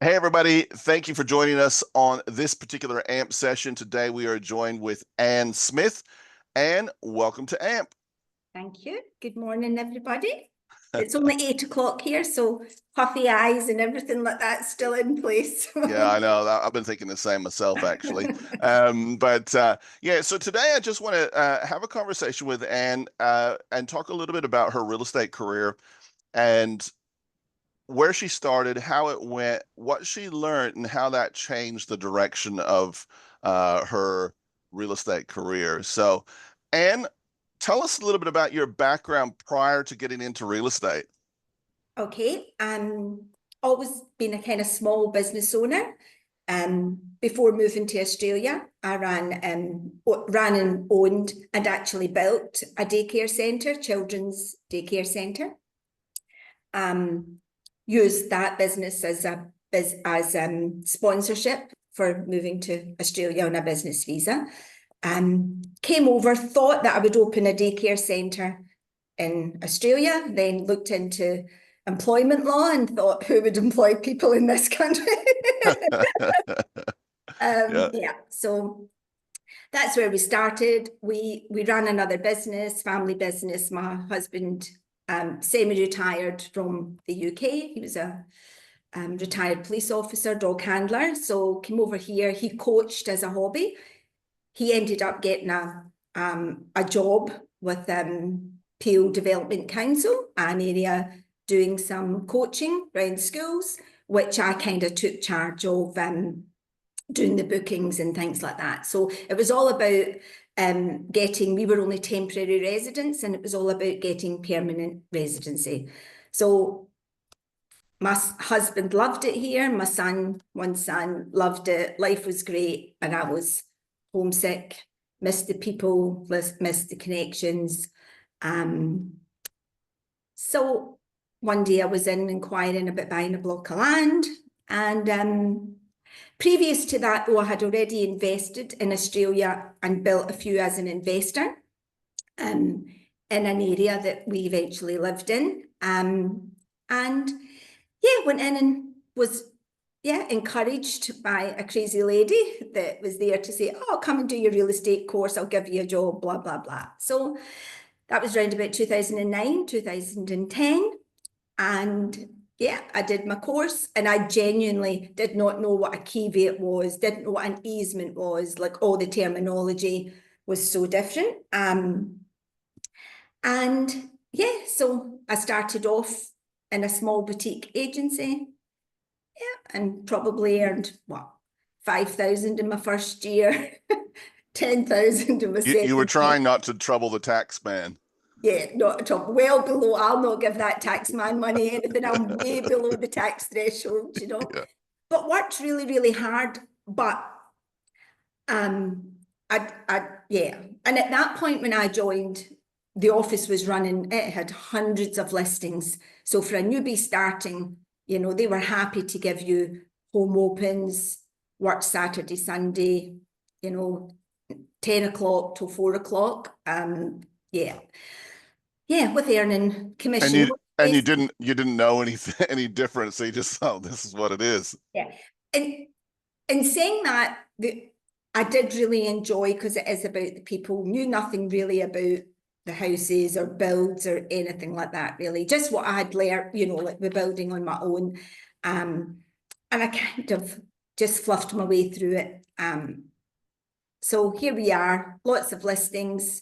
Hey, everybody. Thank you for joining us on this particular AMP session. Today, we are joined with Anne Smith. Anne, welcome to AMP. Thank you. Good morning, everybody. It's only 8 o'clock here, so puffy eyes and everything like that's still in place. Yeah, I know. I've been thinking the same myself, actually. Yeah, so today I just want to have a conversation with Anne and talk a little bit about her real estate career and where she started, how it went, what she learned, and how that changed the direction of her real estate career. So, Anne, tell us a little bit about your background prior to getting into real estate. Okay, always been a kind of small business owner. Before moving to Australia, I ran and owned and actually built a daycare centre, children's daycare centre. Used that business as sponsorship for moving to Australia on a business visa. Came over, thought that I would open a daycare centre in Australia, then looked into employment law and thought, who would employ people in this country? Yeah. Yeah, so that's where we started. We ran another business, family business. My husband, semi-retired from the UK. He was a retired police officer, dog handler. So came over here. He coached as a hobby. He ended up getting a job with Peel Development Council, an area doing some coaching around schools, which I kind of took charge of doing the bookings and things like that. So it was all about we were only temporary residents, and it was all about getting permanent residency. So my husband loved it here. My son, one son, loved it. Life was great, and I was homesick, missed the people, missed the connections. So one day I was inquiring about buying a block of land, and previous to that, though, I had already invested in Australia and built a few as an investor in an area that we eventually lived in. And yeah, went in and was encouraged by a crazy lady that was there to say, oh, come and do your real estate course, I'll give you a job, blah, blah, blah. So that was around about 2009, 2010. And yeah, I did my course, and I genuinely did not know what a caveat was, didn't know what an easement was, like all the terminology was so different. And yeah, so I started off in a small boutique agency, yeah, and probably earned, what, 5,000 in my first year, 10,000 in my You were second year. trying not to trouble the tax man. Yeah, not at all. Well below. I'll not give that tax man money, anything. I'm way below the tax threshold, you know. Yeah. But worked really, really hard. But yeah. And at that point when I joined, the office was running, it had hundreds of listings. So for a newbie starting, you know, they were happy to give you home opens, work Saturday, Sunday, you know, 10 o'clock till 4 o'clock. Yeah. Yeah, with earning And commission. you didn't know anything any different, so you just thought this is what it is. Yeah. And in saying that, I did really enjoy, because it is about the people, knew nothing really about the houses or builds or anything like that, really. Just what I had learned, you know, like the building on my own. And I kind of just fluffed my way through it. So here we are, lots of listings,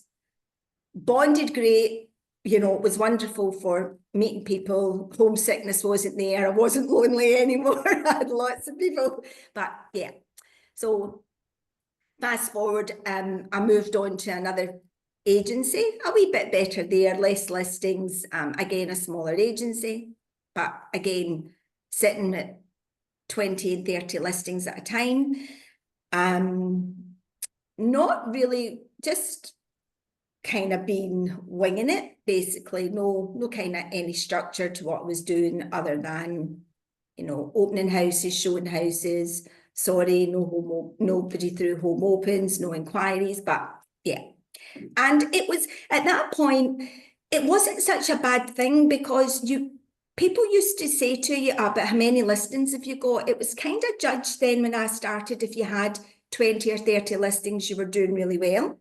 bonded great, you know, it was wonderful for meeting people. Homesickness wasn't there. I wasn't lonely anymore. I had lots of people. But yeah, so fast forward, I moved on to another agency, a wee bit better there, less listings, again, a smaller agency, but again, sitting at 20 and 30 listings at a time. Not really, just kind of been winging it, basically. No kind of any structure to what I was doing, other than, you know, opening houses, showing houses. Sorry, nobody through home opens, no inquiries, but yeah. And it was at that point, it wasn't such a bad thing, because people used to say to you, but how many listings have you got? It was kind of judged then when I started, if you had 20 or 30 listings, you were doing really well.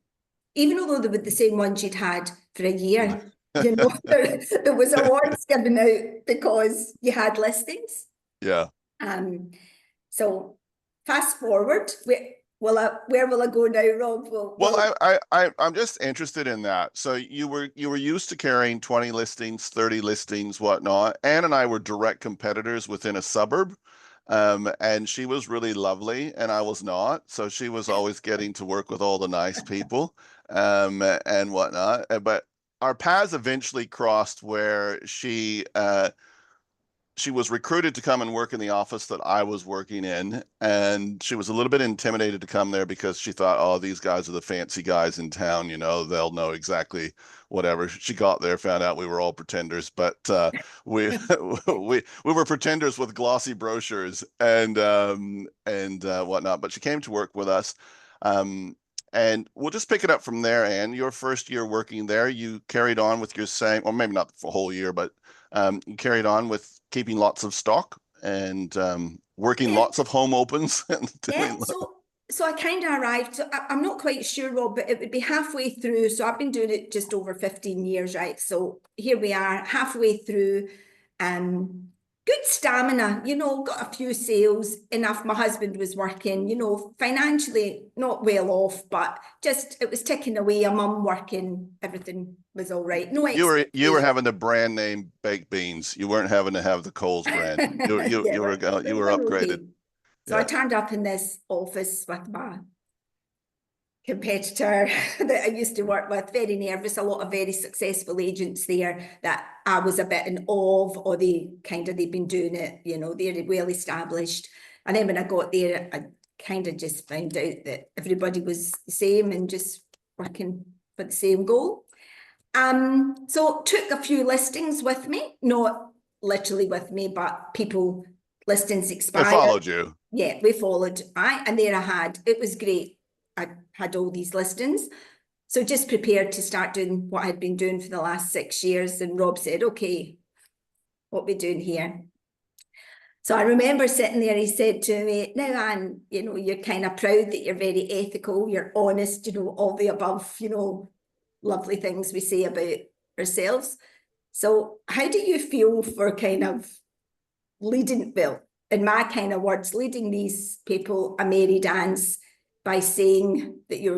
Even though they were the same ones you'd had for a year, you know, there was awards given out because you had listings. Yeah. So fast forward, where will I go now, Rob? Well, I'm just interested in that. So you were used to carrying 20 listings, 30 listings, whatnot. Anne and I were direct competitors within a suburb. And she was really lovely and I was not. So she was always getting to work with all the nice people, and whatnot. But our paths eventually crossed where she was recruited to come and work in the office that I was working in, and she was a little bit intimidated to come there because she thought, oh, these guys are the fancy guys in town, you know, they'll know exactly whatever. She got there, found out we were all pretenders, but we we were pretenders with glossy brochures and whatnot. But she came to work with us. And we'll just pick it up from there, Anne. Your first year working there, you carried on with your same, or maybe not the whole year, but you carried on with keeping lots of stock and working lots of home opens. Yeah, so I kind of arrived. So I'm not quite sure, Rob, but it would be halfway through. So I've been doing it just over 15 years, right? So here we are, halfway through. Good stamina, you know, got a few sales, enough. My husband was working, you know, financially not well off, but just it was ticking away. A mum working, everything was all right. No, you were having the brand name baked beans. You weren't having to have the Coles brand. You were upgraded. Okay. So I turned up in this office with my competitor that I used to work with, very nervous, a lot of very successful agents there that I was a bit in awe of, or they've been doing it, you know, they're well established. And then when I got there, I kind of just found out that everybody was the same and just working for the same goal. So took a few listings with me, not literally with me, but listings expired. I followed you. Yeah, we followed, right? And there I had, it was great. I had all these listings. So just prepared to start doing what I'd been doing for the last 6 years. And Rob said, okay, what are we doing here? So I remember sitting there, he said to me, now, Anne, you know, you're kind of proud that you're very ethical, you're honest, you know, all the above, you know, lovely things we say about ourselves. So how do you feel for kind of leading, well, in my kind of words, leading these people a merry dance by saying that you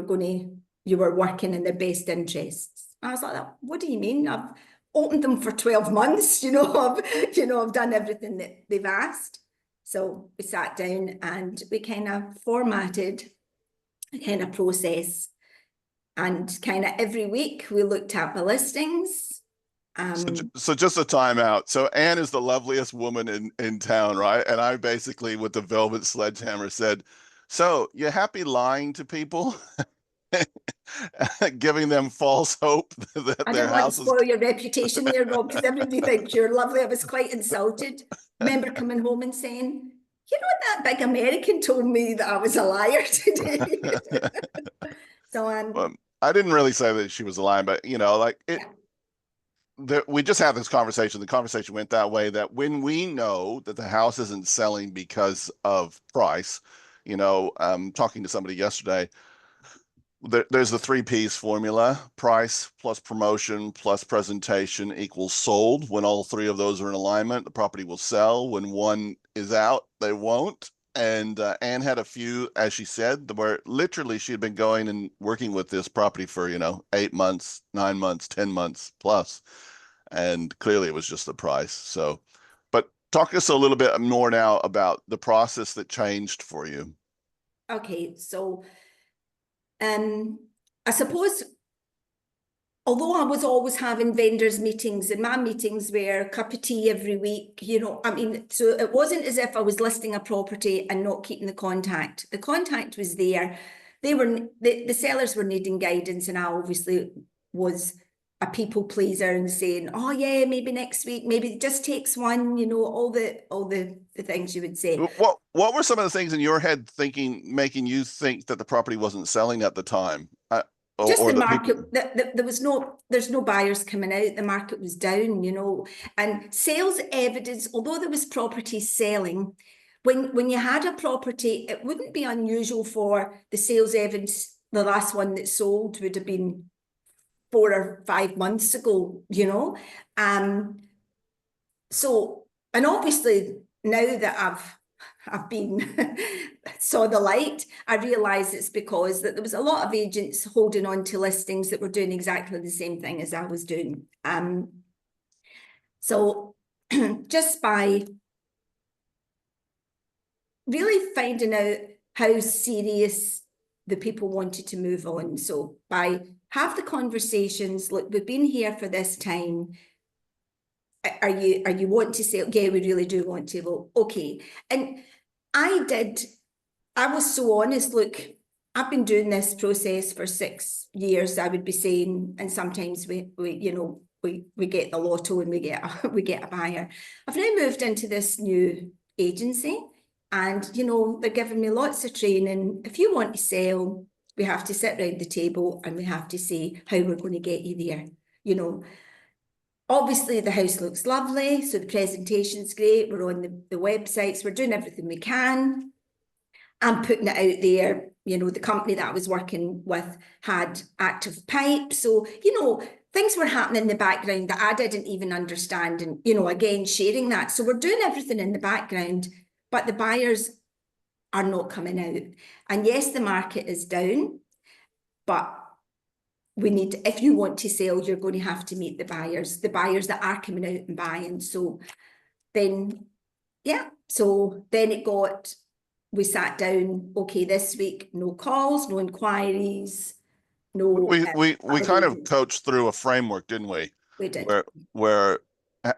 were working in their best interests? I was like, what do you mean? I've opened them for 12 months, I've done everything that they've asked. So we sat down and we kind of formatted a kind of process, and kind of every week we looked at the listings. So just a timeout. So Anne is the loveliest woman in town, right? And I basically, with the velvet sledgehammer, said, so you happy lying to people? Giving them false hope that I their don't want house to spoil your reputation there, Rob, because everybody thinks you're lovely. I was quite insulted. Remember coming home and saying, you know, that big American told me that I was a liar today. So well, I didn't really say that she was lying, but you know, like it. Yeah. We just had this conversation. The conversation went that way, that when we know that the house isn't selling because of price, you know, talking to somebody yesterday, there's the 3 P's formula: price plus promotion plus presentation equals sold. When all 3 of those are in alignment, the property will sell. When one is out, they won't. And Anne had a few, as she said, where literally she had been going and working with this property for, 8 months, 9 months, 10 months plus. And clearly it was just the price. So, but talk to us a little bit more now about the process that changed for you. Okay, so I suppose, although I was always having vendors meetings, and my meetings were a cup of tea every week, so it wasn't as if I was listing a property and not keeping the contact. The contact was there. The sellers were needing guidance, and I obviously was a people pleaser and saying, oh yeah, maybe next week, maybe it just takes one, all the things you would say. What were some of the things in your head making you think that the property wasn't selling at the time? Just or the the people? market, there's no buyers coming out. The market was down, you know, and sales evidence, although there was property selling, when you had a property, it wouldn't be unusual for the sales evidence, the last one that sold would have been 4 or 5 months ago, you know. So, and obviously now that I've been saw the light, I realised it's because that there was a lot of agents holding on to listings that were doing exactly the same thing as I was doing. So just by really finding out how serious the people wanted to move on. So by have the conversations, look, we've been here for this time. Are you want to say, yeah, we really do want to, well, okay. And I was so honest, look, I've been doing this process for 6 years, I would be saying, and sometimes we you know, we get the lotto and we get a buyer. I've now moved into this new agency and, you know, they're giving me lots of training. If you want to sell, we have to sit around the table and we have to say how we're going to get you there, you know. Obviously, the house looks lovely, so the presentation's great. We're on the websites. We're doing everything we can. I'm putting it out there. You know, the company that I was working with had Active Pipe. So, you know, things were happening in the background that I didn't even understand. And, you know, again, sharing that. So we're doing everything in the background, but the buyers are not coming out. And yes, the market is down, but we need, if you want to sell, you're going to have to meet the buyers that are coming out and buying. So then, yeah, so then we sat down, okay, this week, no calls, no inquiries, no. We kind of coached through a framework, didn't we? We did. Where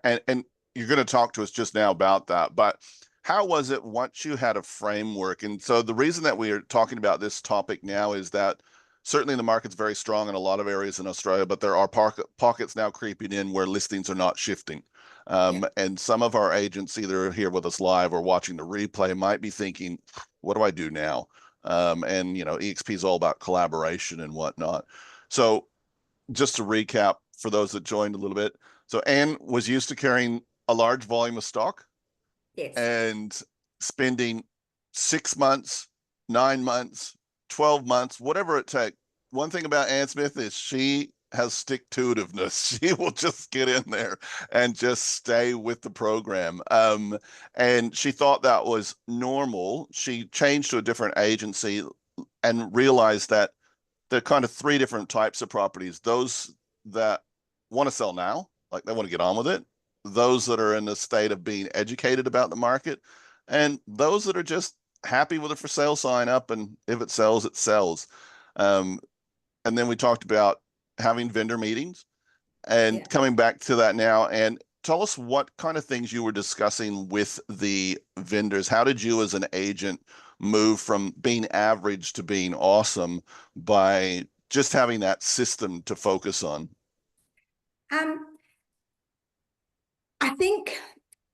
and you're going to talk to us just now about that, but how was it once you had a framework? And so the reason that we are talking about this topic now is that certainly the market's very strong in a lot of areas in Australia, but there are pockets now creeping in where listings are not shifting. And some of our agents, either here with us live or watching the replay, might be thinking, what do I do now? And, you know, EXP is all about collaboration and whatnot. So just to recap for those that joined a little bit. So Anne was used to carrying a large volume of stock. Yes. And spending 6 months, 9 months, 12 months, whatever it takes. One thing about Anne Smith is she has stick-to-itiveness. She will just get in there and just stay with the program. And she thought that was normal. She changed to a different agency and realized that there are kind of 3 different types of properties. Those that want to sell now, like they want to get on with it. Those that are in a state of being educated about the market, and those that are just happy with a for sale sign up, and if it sells, it sells. And then we talked about having vendor meetings and coming back to that now. And tell us what kind of things you were discussing with the vendors. How did you as an agent move from being average to being awesome by just having that system to focus on? I think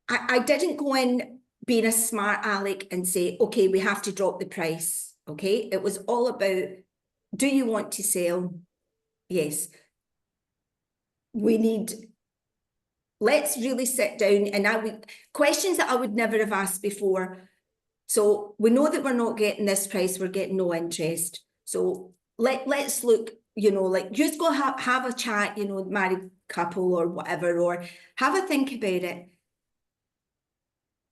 I didn't go in being a smart aleck and say, okay, we have to drop the price. Okay. It was all about, do you want to sell? Yes. Let's really sit down, and questions that I would never have asked before. So we know that we're not getting this price, we're getting no interest. So let's look, you know, like just go have a chat, you know, married couple or whatever, or have a think about it.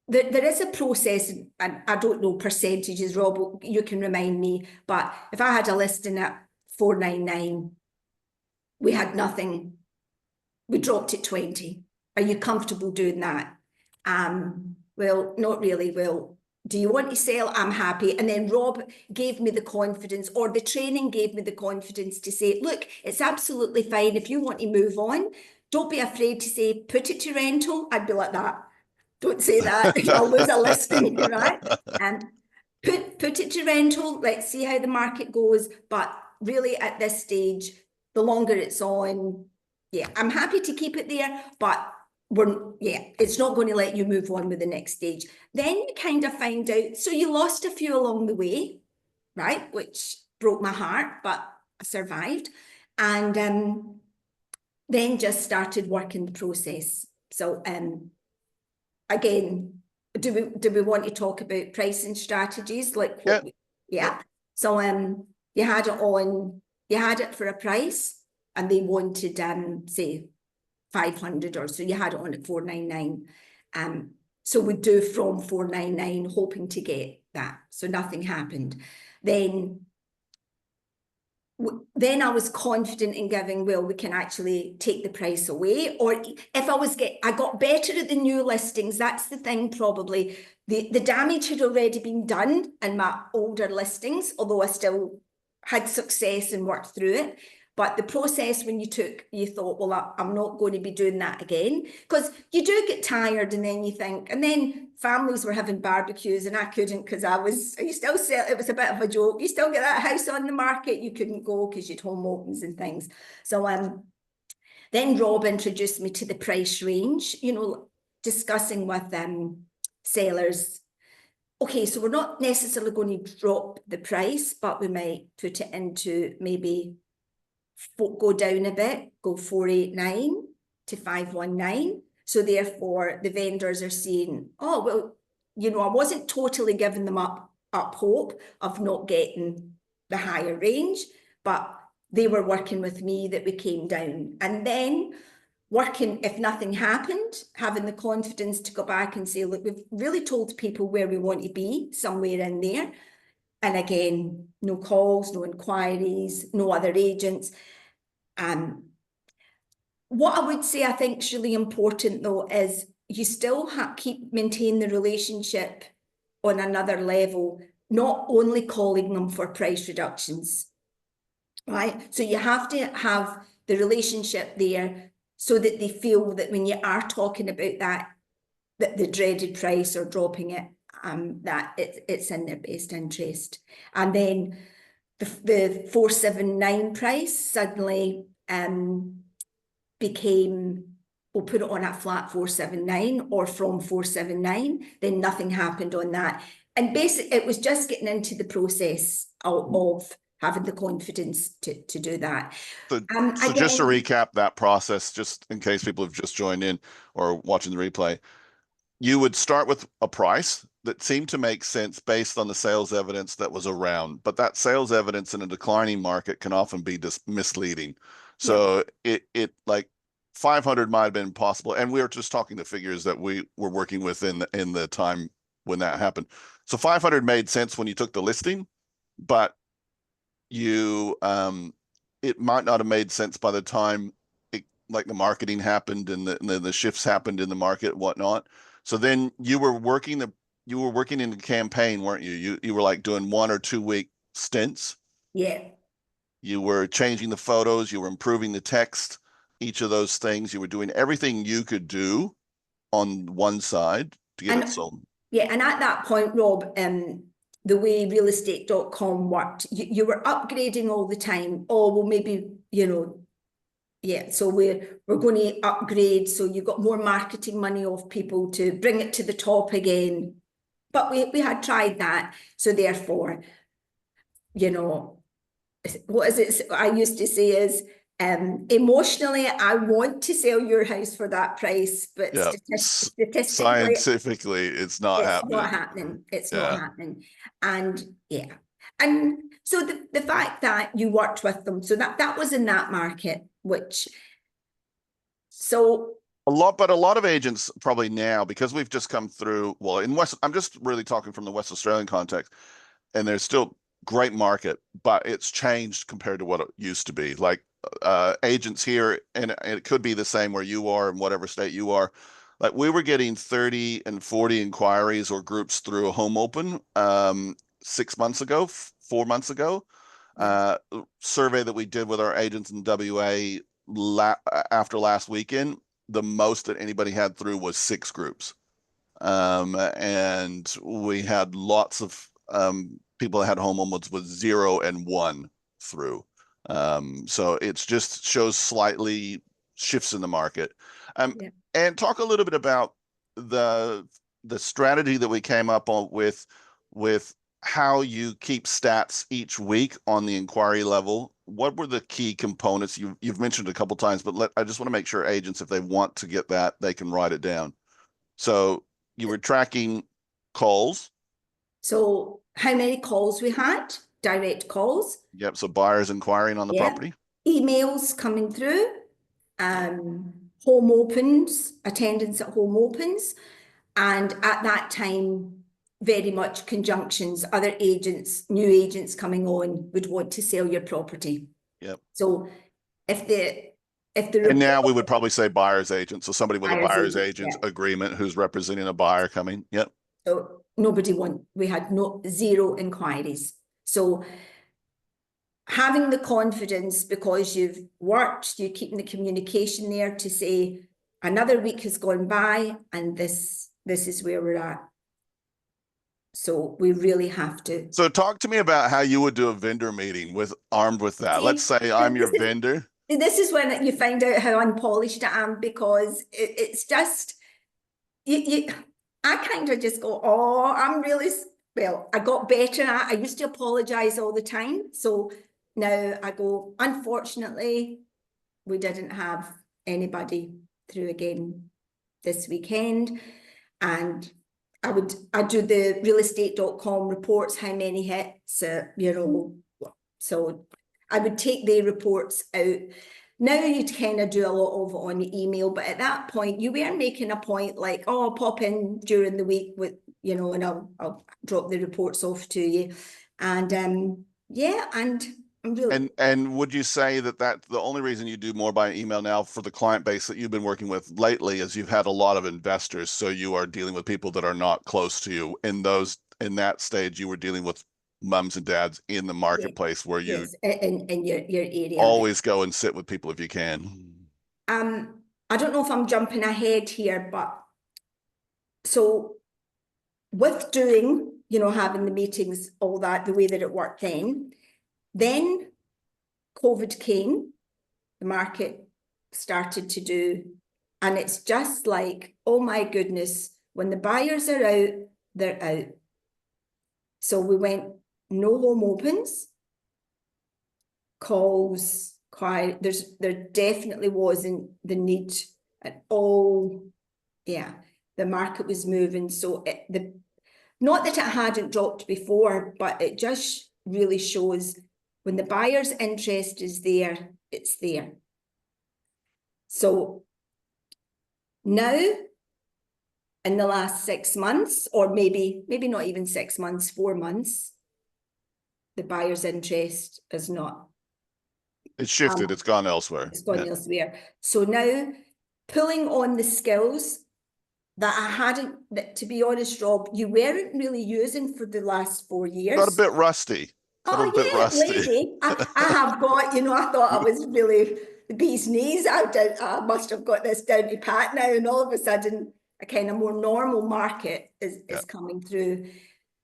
There is a process, and I don't know percentages, Rob, you can remind me, but if I had a listing at 499, we had nothing, we dropped it 20. Are you comfortable doing that? Well, not really. Well, do you want to sell? I'm happy. And then Rob gave me the confidence, or the training gave me the confidence to say, look, it's absolutely fine. If you want to move on, don't be afraid to say, put it to rental. I'd be like that. Don't say that. I'll lose a listing, right? And put it to rental. Let's see how the market goes. But really at this stage, the longer it's on, yeah, I'm happy to keep it there, but it's not going to let you move on with the next stage. Then you kind of find out, so you lost a few along the way, right? Which broke my heart, but survived, and then just started working the process. So again, do we want to talk about pricing strategies, like what? Yeah. So you had it for a price, and they wanted say 500, or so you had it on at 499. So we'd do from 499, hoping to get that. So nothing happened. Then I was confident in giving, well, we can actually take the price away. Or if I got better at the new listings. That's the thing, probably. The damage had already been done in my older listings, although I still had success and worked through it. But the process, when you thought, well, I'm not going to be doing that again, because you do get tired, and then you think, and then families were having barbecues, and I couldn't, because you still sell, it was a bit of a joke. You still get that house on the market, you couldn't go because you'd home opens and things. So then Rob introduced me to the price range, discussing with sellers. Okay, so we're not necessarily going to drop the price, but we might put it into maybe go down a bit, go 489 to 519. So therefore the vendors are saying, oh, well, I wasn't totally giving them up hope of not getting the higher range, but they were working with me that we came down. And then working, if nothing happened, having the confidence to go back and say, look, we've really told people where we want to be, somewhere in there. And again, no calls, no inquiries, no other agents. What I would say, I think is really important, though, is you still maintain the relationship on another level, not only calling them for price reductions, right? So you have to have the relationship there so that they feel that when you are talking about that the dreaded price or dropping it, that it's in their best interest. And then the 479 price suddenly became, we'll put it on at flat 479 or from 479, then nothing happened on that. And basically it was just getting into the process of having the confidence to do that. So Again, just to recap that process, just in case people have just joined in or watching the replay, you would start with a price that seemed to make sense based on the sales evidence that was around, but that sales evidence in a declining market can often be misleading. So it like 500 might have been possible, and we were just talking the figures that we were working with in the time when that happened. So 500 made sense when you took the listing, but you it might not have made sense by the time like the marketing happened and the shifts happened in the market and whatnot. So then you were working in the campaign, weren't you? You were like doing 1 or 2 week stints. Yeah. You were changing the photos, you were improving the text, each of those things. You were doing everything you could do on one side to get it sold. Yeah, and at that point, Rob, the way realestate.com worked, you were upgrading all the time. Oh, well, maybe, yeah, so we're going to upgrade. So you got more marketing money off people to bring it to the top again. But we had tried that. So therefore, what is it I used to say is, emotionally, I want to sell your house for that price, but statistically, scientifically, it's not happening. It's not happening. And yeah. And so the fact that you worked with them, so that was in that market, a lot of agents probably now, because we've just come through, well, I'm just really talking from the West Australian context, and there's still great market, but it's changed compared to what it used to be. Like agents here, and it could be the same where you are in whatever state you are. Like we were getting 30 and 40 inquiries or groups through a home open 6 months ago, 4 months ago. Survey that we did with our agents in WA after last weekend, the most that anybody had through was 6 groups. And we had lots of people that had home opens with 0 and 1 through. So it's just shows slightly shifts in the market. And talk a little bit about the strategy that we came up on with how you keep stats each week on the inquiry level what were the key components? You've mentioned a couple times, but I just want to make sure agents, if they want to get that, they can write it down. So you were tracking calls. So how many calls we had, direct calls. Yep. So buyers inquiring on the property. Emails coming through, home opens, attendance at home opens. And at that time, very much conjunctions, other agents, new agents coming on would want to sell your property. Yep. So if the and now we would probably say buyer's agent. So somebody with a buyer's agent yeah. agreement who's representing a buyer coming. Yep. So we had zero inquiries. So having the confidence, because you've worked, you're keeping the communication there to say another week has gone by and this is where we're at. So we really have to. So talk to me about how you would do a vendor meeting armed with that. Let's say I'm your vendor. This is when you find out how unpolished I am, because it's just, I kind of just go, oh, I'm really, well, I got better at it. I used to apologize all the time. So now I go, unfortunately, we didn't have anybody through again this weekend. And I do the realestate.com reports, how many hits, so I would take the reports out. Now you kind of do a lot of it on the email, but at that point you weren't making a point like, oh, I'll pop in during the week with, and I'll drop the reports off to you. And yeah, and I'm really. And would you say that the only reason you do more by email now for the client base that you've been working with lately is you've had a lot of investors, so you are dealing with people that are not close to you. In that stage, you were dealing with mums and dads in the marketplace, where you in your area always go and sit with people if you can. I don't know if I'm jumping ahead here, but so with doing, having the meetings, all that, the way that it worked then COVID came, the market started to do, and it's just like, oh my goodness, when the buyers are out, they're out. So we went, no home opens, calls, quiet. There definitely wasn't the need at all. Yeah, the market was moving. So not that it hadn't dropped before, but it just really shows when the buyer's interest is there, it's there. So now, in the last 6 months, or maybe not even 6 months, 4 months, the buyer's interest is not. It's shifted. It's gone elsewhere. It's gone elsewhere. So now, pulling on the skills that I hadn't, to be honest, Rob, you weren't really using for the last 4 years. Got a bit rusty. Lady, I have got, I thought I was really the bee's knees. I must have got this down to pat now, and all of a sudden, a kind of more normal market is coming through.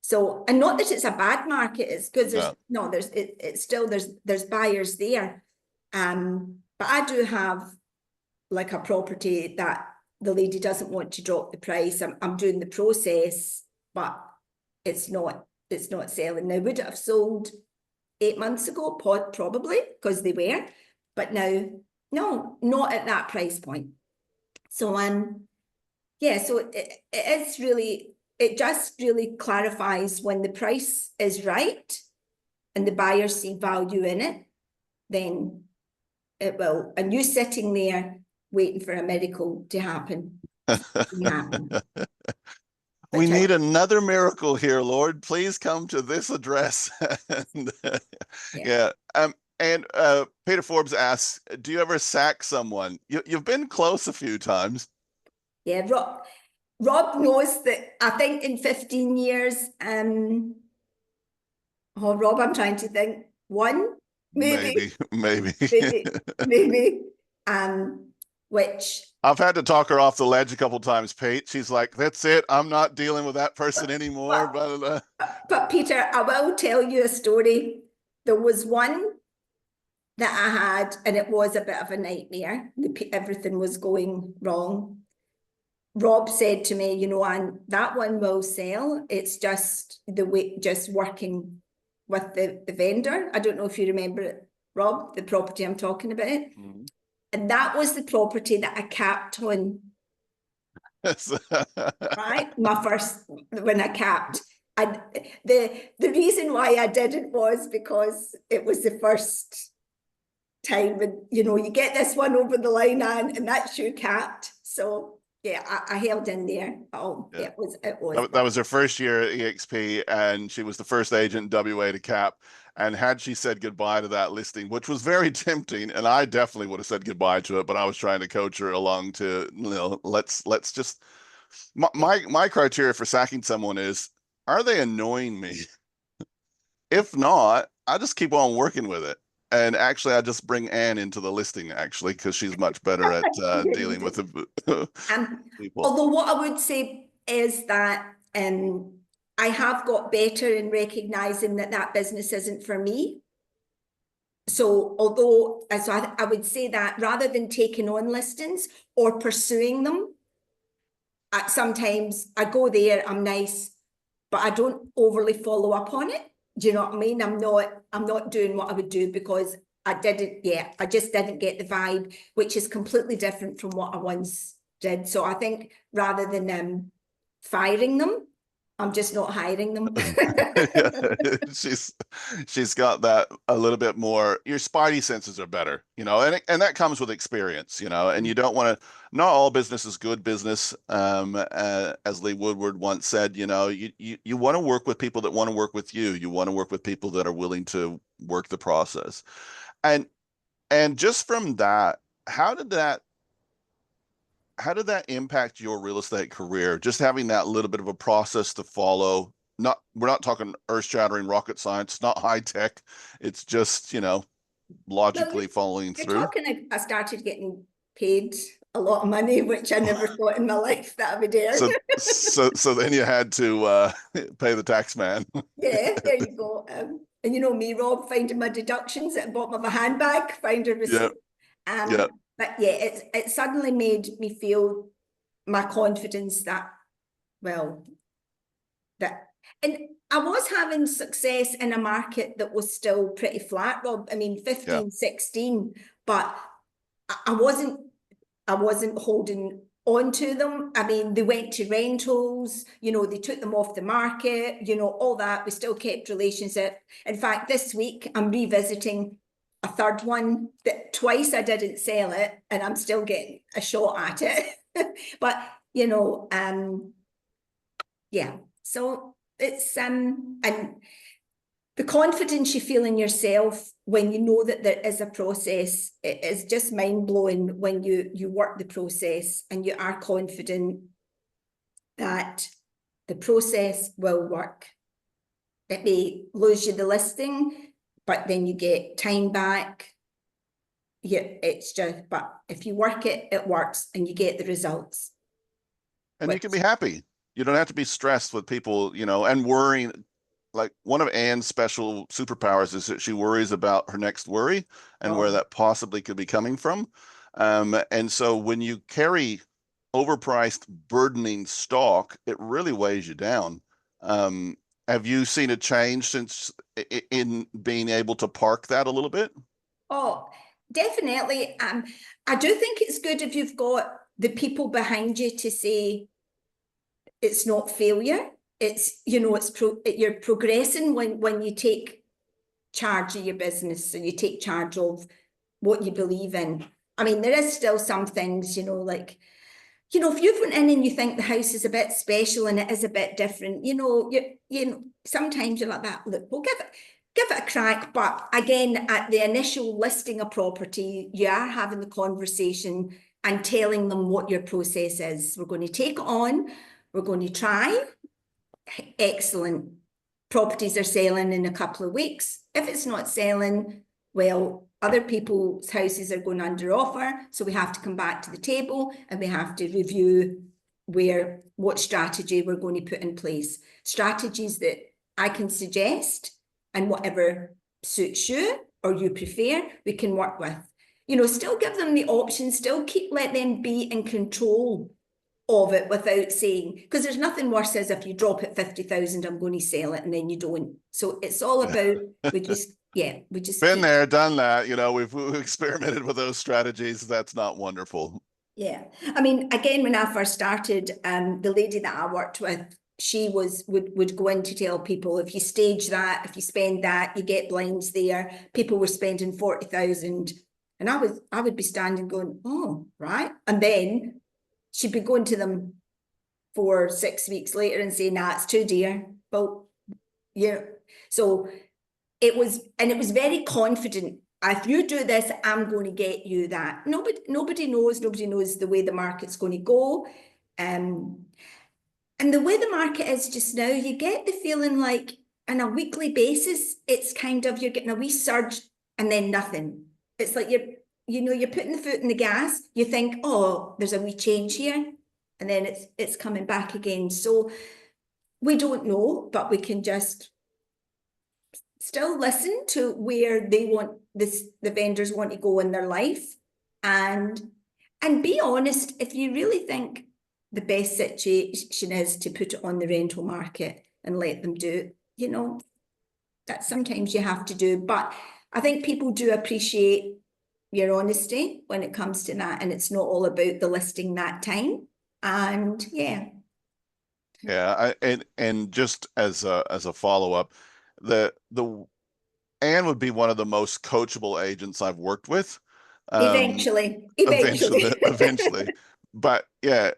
So, and not that it's a bad market, it's because it's still there's buyers there. But I do have like a property that the lady doesn't want to drop the price. I'm doing the process, but it's not selling. Now, would it have sold 8 months ago? Probably, because they were, but now, no, not at that price point. So so it just really clarifies when the price is right and the buyers see value in it, then it will. And you sitting there waiting for a miracle to happen. We need another miracle here, Lord. Please come to this address. And Peter Forbes asks, do you ever sack someone? You've been close a few times. Yeah, Rob knows that. I think in 15 years, Rob, I'm trying to think. One, maybe. Which I've had to talk her off the ledge a couple of times, Pete. She's like, that's it. I'm not dealing with that person anymore. But Peter, I will tell you a story. There was one that I had, and it was a bit of a nightmare. Everything was going wrong. Rob said to me, and that one will sell. It's just the way, just working with the vendor. I don't know if you remember it. Rob, the property I'm talking about. Mhm. And that was the property that I capped on, right? My first, when I capped. And the reason why I didn't was because it was the first time, and you know, you get this one over the line, and that's you capped. So yeah, I held in there. Oh, Yeah. it was. That was her first year at EXP, and she was the first agent in WA to cap. And had she said goodbye to that listing, which was very tempting, and I definitely would have said goodbye to it, but I was trying to coach her along to, you know, let's just my criteria for sacking someone is, are they annoying me? If not, I just keep on working with it. And actually, I just bring Anne into the listing actually because she's much better at dealing with the people. Although what I would say is that I have got better in recognizing that that business isn't for me. So although, so I would say that rather than taking on listings or pursuing them, sometimes I go there, I'm nice, but I don't overly follow up on it. Do you know what I mean? I'm not doing what I would do because I just didn't get the vibe, which is completely different from what I once did. So I think rather than firing them, I'm just not hiring them. she's got that a little bit more. Your spidey senses are better, you know, and that comes with experience, you know. And you don't want to. Not all business is good business. As Lee Woodward once said, you know, you want to work with people that want to work with you. You want to work with people that are willing to work the process. And just from that, how did that impact your real estate career? Just having that little bit of a process to follow. We're not talking earth-shattering rocket science, not high tech. It's just, you know, logically following You're through. talking, I started getting paid a lot of money, which I never thought in my life that I would earn. So then you had to pay the tax man. Yeah, there you go. And you know me, Rob, finding my deductions at the bottom of a handbag, find a receipt. Yeah. But yeah, it suddenly made me feel my confidence that, well, that, and I was having success in a market that was still pretty flat, Rob. I mean, 15, 16, but I wasn't holding on to them. I mean, they went to rentals, you know, they took them off the market, you know, all that. We still kept relationship. In fact, this week I'm revisiting a third one that twice I didn't sell it and I'm still getting a shot at it. But, you know, yeah. So it's and the confidence you feel in yourself when you know that there is a process, it is just mind-blowing when you work the process and you are confident that the process will work. It may lose you the listing, but then you get time back. Yeah, it's just, but if you work it, it works and you get the results. And you can be happy. You don't have to be stressed with people, you know, and worrying. Like one of Anne's special superpowers is that she worries about her next worry and where that possibly could be coming from. And so when you carry overpriced, burdening stock, it really weighs you down. Have you seen a change since in being able to park that a little bit? Oh, definitely. I do think it's good if you've got the people behind you to say it's not failure. It's, you know, you're progressing when you take charge of your business, so you take charge of what you believe in. I mean, there is still some things, you know, like, you know, if you've went in and you think the house is a bit special and it is a bit different, you know, you know, sometimes you're like that, look, we'll give it a crack. But again, at the initial listing a property, you are having the conversation and telling them what your process is. We're going to take it on, we're going to try. Excellent. Properties are selling in a couple of weeks. If it's not selling, well, other people's houses are going under offer. So we have to come back to the table and we have to review what strategy we're going to put in place. Strategies that I can suggest and whatever suits you or you prefer, we can work with. You know, still give them the option, still let them be in control of it without saying, because there's nothing worse as if you drop it 50,000, I'm going to sell it, and then you don't. So it's all about, we just yeah, we just Been keep, there, done that. You know, we've experimented with those strategies. That's not wonderful. yeah. I mean, again, when I first started, the lady that I worked with, she would go in to tell people, if you stage that, if you spend that, you get blinds there. People were spending 40,000, and I would be standing going, oh, right. And then she'd be going to them 4 6 weeks later and saying, nah, it's too dear. Well, yeah. So it was very confident. If you do this, I'm going to get you that. Nobody knows the way the market's going to go. And the way the market is just now, you get the feeling like on a weekly basis, it's kind of, you're getting a wee surge and then nothing. It's like you're putting the foot in the gas, you think, oh, there's a wee change here, and then it's coming back again. So we don't know, but we can just still listen to where they want the vendors want to go in their life, and be honest. If you really think the best situation is to put it on the rental market and let them do it, that sometimes you have to do. But I think people do appreciate your honesty when it comes to that, and it's not all about the listing that time. And yeah. Yeah, and just as a follow-up, the Anne would be one of the most coachable agents I've worked with. Eventually. Eventually. But yeah,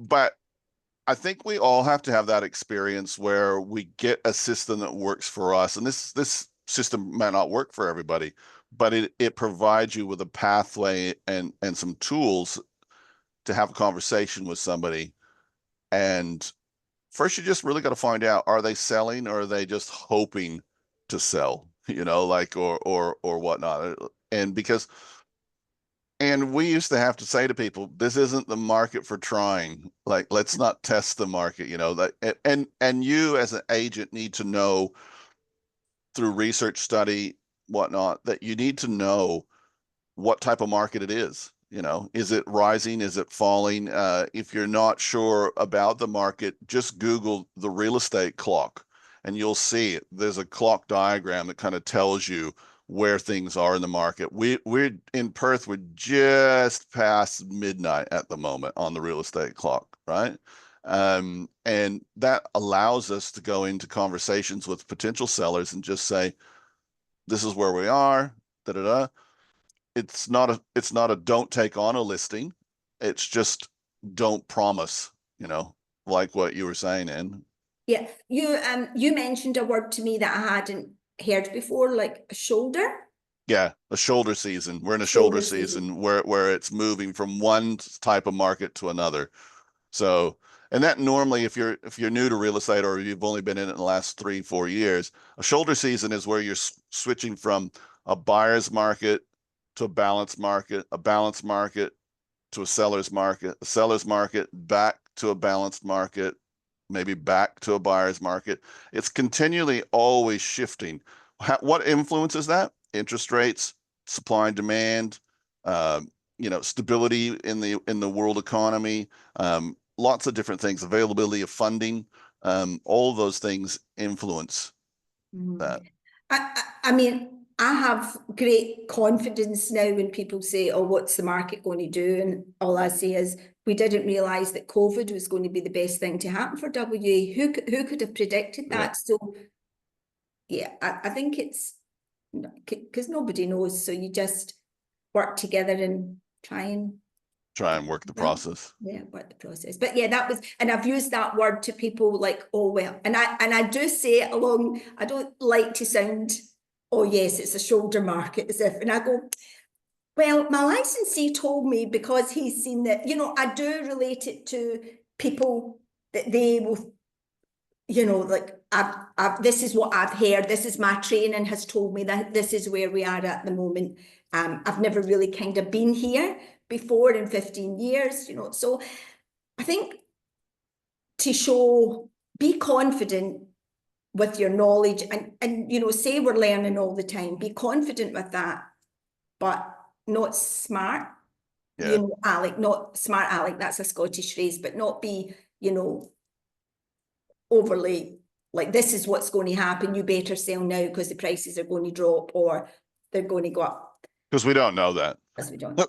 but I think we all have to have that experience where we get a system that works for us. And this system might not work for everybody, but it provides you with a pathway and some tools to have a conversation with somebody. And first, you just really got to find out, are they selling or are they just hoping to sell, like, or whatnot. And we used to have to say to people, this isn't the market for trying. Like, let's not test the market, and you as an agent need to know through research, study, whatnot, that you need to know what type of market it is. Is it rising? Is it falling? If you're not sure about the market, just Google the real estate clock and you'll see it. There's a clock diagram that kind of tells you where things are in the market. We're in Perth, we're just past midnight at the moment on the real estate clock, right? And that allows us to go into conversations with potential sellers and just say, this is where we are, da da da. It's not a don't take on a listing. It's just don't promise, like what you were saying, Anne. Yeah, you mentioned a word to me that I hadn't heard before, like a shoulder. Yeah, a shoulder season. We're in a shoulder Shoulder season. season where it's moving from one type of market to another. So, and that normally, if you're new to real estate or you've only been in it in the last 3-4 years, a shoulder season is where you're switching from a buyer's market to a balanced market to a seller's market, a seller's market back to a balanced market, maybe back to a buyer's market. It's continually always shifting. What influences that? Interest rates, supply and demand, stability in the world economy, lots of different things, availability of funding, all of those things influence that. I mean, I have great confidence now when people say, oh, what's the market going to do? And all I say is, we didn't realise that COVID was going to be the best thing to happen for WA. Who could have predicted that? Yeah. So, yeah, I think it's because nobody knows. So you just work together and try and Work the process. Yeah, work the process. But yeah, that was, and I've used that word to people like, oh, well, and I do say it along, I don't like to sound, oh yes, it's a shoulder market, as if, and I go, well, my licensee told me, because he's seen that, I do relate it to people that they will, like, this is what I've heard, this is my training has told me that this is where we are at the moment. I've never really kind of been here before in 15 years, so I think be confident with your knowledge and say we're learning all the time, be confident with that, but not smart. Yeah. Alec, not smart Alec, that's a Scottish phrase, but not be, overly like, this is what's going to happen. You better sell now because the prices are going to drop or they're going to go up. Because we don't know that. Because we don't.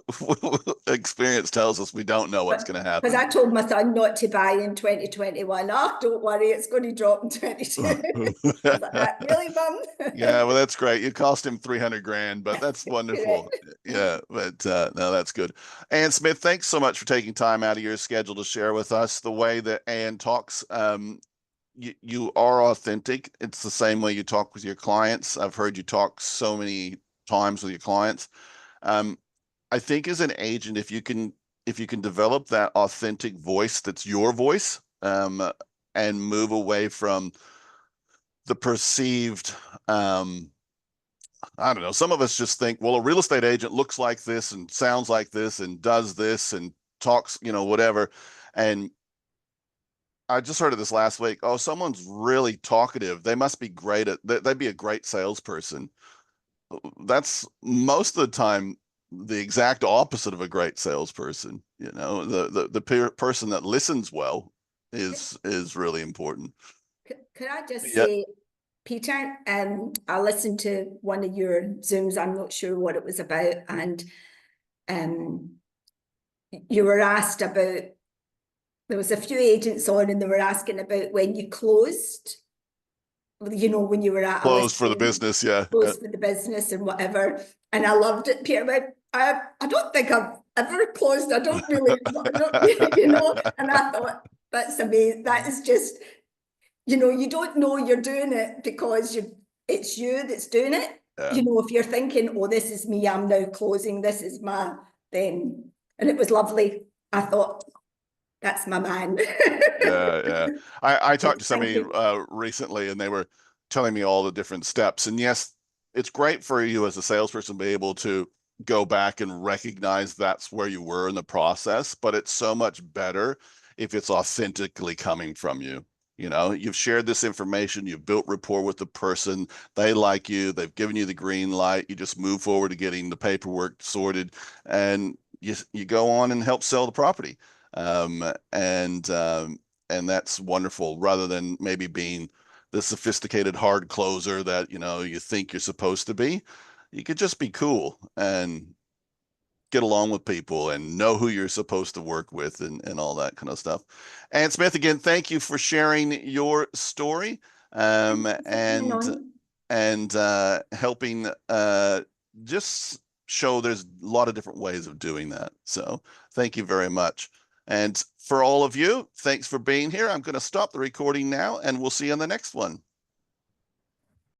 Experience tells us we don't know what's going to happen. Because I told my son not to buy in 2021. Oh, don't worry, it's going to drop in 22. I was like, really, Mum? Yeah, well, that's great. It cost him 300 grand, but that's wonderful. Yeah, but no, that's good. Ann Smith, thanks so much for taking time out of your schedule to share with us the way that Ann talks. You are authentic. It's the same way you talk with your clients. I've heard you talk so many times with your clients. I think as an agent, if you can develop that authentic voice that's your voice, and move away from the perceived, I don't know, some of us just think, well, a real estate agent looks like this and sounds like this and does this and talks, whatever. And I just heard of this last week. Oh, someone's really talkative. They must be great they'd be a great salesperson. That's most of the time the exact opposite of a great salesperson. The person that listens well is really important. Could I just say, Peter, I listened to one of your Zooms. I'm not sure what it was about, and you were asked about, there was a few agents on and they were asking about when you closed, when you were at closed for the business, closed for the business and whatever. And I loved it, Peter. I don't think I've ever closed. I don't really, and I thought, that's amazing. That is just, you don't know you're doing it because it's you that's doing it. Yeah. If you're thinking, oh, this is me, I'm now closing, this is and it was lovely. I thought, that's my man. Yeah. I talked to somebody recently and they were telling me all the different steps. And yes, it's great for you as a salesperson to be able to go back and recognize that's where you were in the process, but it's so much better if it's authentically coming from you. You've shared this information, you've built rapport with the person, they like you, they've given you the green light, you just move forward to getting the paperwork sorted, and you go on and help sell the property. And that's wonderful, rather than maybe being the sophisticated hard closer that you think you're supposed to be. You could just be cool and get along with people and know who you're supposed to work with and all that kind of stuff. Ann Smith, again, thank you for sharing your story, and helping just show there's a lot of different ways of doing that. So thank you very much. And for all of you, thanks for being here. I'm going to stop the recording now and we'll see you on the next one.